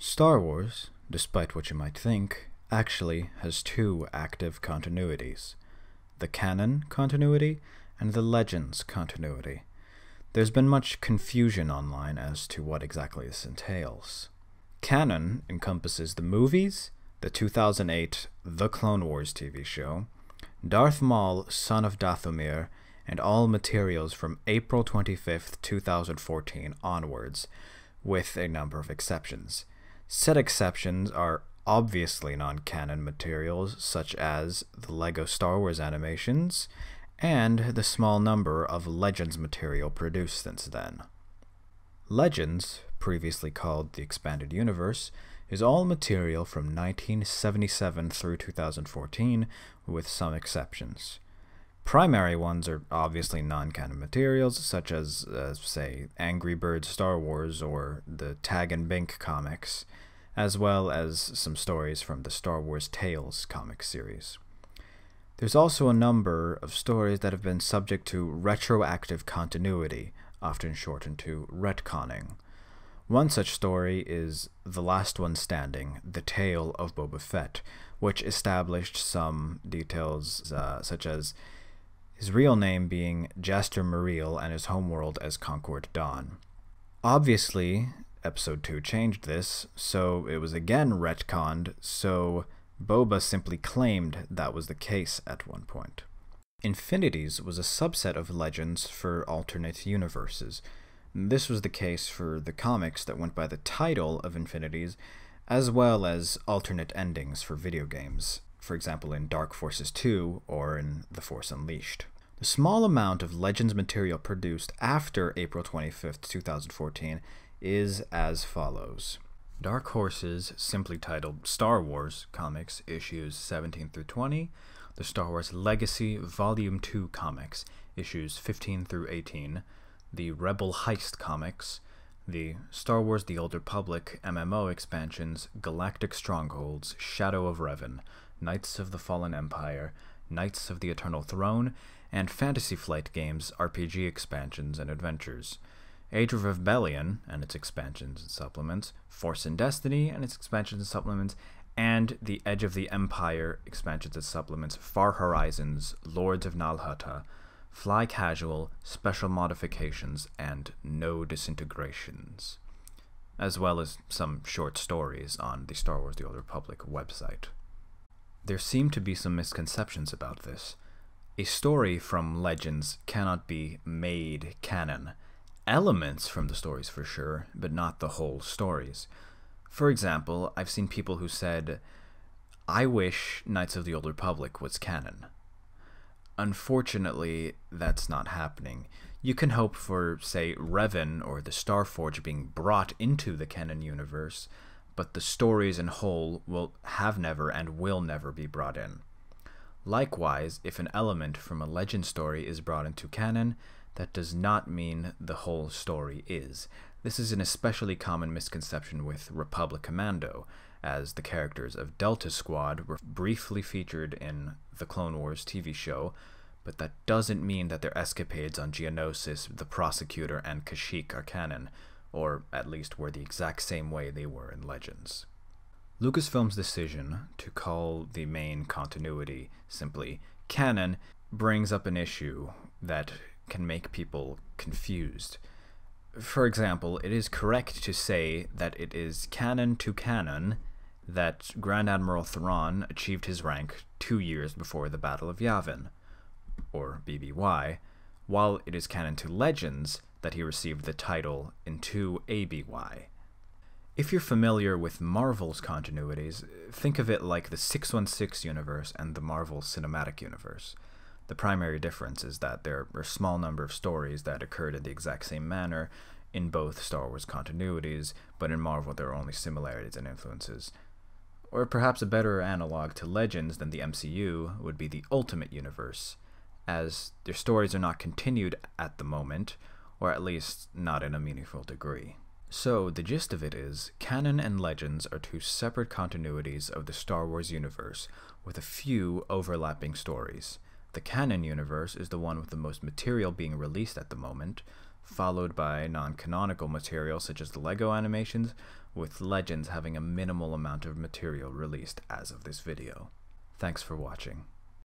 Star Wars, despite what you might think, actually has two active continuities: the Canon continuity and the Legends continuity. There's been much confusion online as to what exactly this entails. Canon encompasses the movies, the 2008 The Clone Wars TV show, Darth Maul, Son of Dathomir, and all materials from April 25th, 2014 onwards, with a number of exceptions. Said exceptions are obviously non-canon materials such as the LEGO Star Wars animations and the small number of Legends material produced since then. Legends, previously called the Expanded Universe, is all material from 1977 through 2014, with some exceptions. Primary ones are obviously non-canon materials, such as, say, Angry Birds Star Wars or the Tag and Bink comics, as well as some stories from the Star Wars Tales comic series. There's also a number of stories that have been subject to retroactive continuity, often shortened to retconning. One such story is The Last One Standing, The Tale of Boba Fett, which established some details such as his real name being Jaster Muriel and his homeworld as Concord Dawn. Obviously, Episode 2 changed this, so it was again retconned, so Boba simply claimed that was the case at one point. Infinities was a subset of Legends for alternate universes. This was the case for the comics that went by the title of Infinities, as well as alternate endings for video games, for example in Dark Forces 2 or in The Force Unleashed. The small amount of Legends material produced after April 25th, 2014 is as follows. Dark Horse's simply titled Star Wars comics, issues 17 through 20, the Star Wars Legacy Volume 2 comics, issues 15 through 18, the Rebel Heist comics, the Star Wars The Old Republic MMO expansions Galactic Strongholds, Shadow of Revan, Knights of the Fallen Empire, Knights of the Eternal Throne, and Fantasy Flight Games RPG expansions and adventures, Age of Rebellion and its expansions and supplements, Force and Destiny and its expansions and supplements, and the Edge of the Empire expansions and supplements, Far Horizons, Lords of Nalhutta, Fly Casual, Special Modifications, and No Disintegrations, as well as some short stories on the Star Wars The Old Republic website. There seem to be some misconceptions about this. A story from Legends cannot be made canon. Elements from the stories for sure, but not the whole stories. For example, I've seen people who said, "I wish Knights of the Old Republic was canon." Unfortunately, that's not happening. You can hope for, say, Revan or the Starforge being brought into the canon universe, but the stories in whole will have never and will never be brought in. Likewise, if an element from a legend story is brought into canon, that does not mean the whole story is. This is an especially common misconception with Republic Commando, as the characters of Delta Squad were briefly featured in the Clone Wars TV show, but that doesn't mean that their escapades on Geonosis, the Prosecutor, and Kashyyyk are canon, or at least were the exact same way they were in Legends. Lucasfilm's decision to call the main continuity simply canon brings up an issue that can make people confused. For example, it is correct to say that it is canon to canon that Grand Admiral Thrawn achieved his rank 2 years before the Battle of Yavin, or BBY, while it is canon to Legends that he received the title in 2 ABY. If you're familiar with Marvel's continuities, think of it like the 616 universe and the Marvel Cinematic Universe. The primary difference is that there are a small number of stories that occurred in the exact same manner in both Star Wars continuities, but in Marvel there are only similarities and influences. Or perhaps a better analog to Legends than the MCU would be the Ultimate Universe, as their stories are not continued at the moment, or at least not in a meaningful degree. So, the gist of it is, Canon and Legends are two separate continuities of the Star Wars universe, with a few overlapping stories. The Canon universe is the one with the most material being released at the moment, followed by non-canonical material such as the LEGO animations, with Legends having a minimal amount of material released as of this video. Thanks for watching.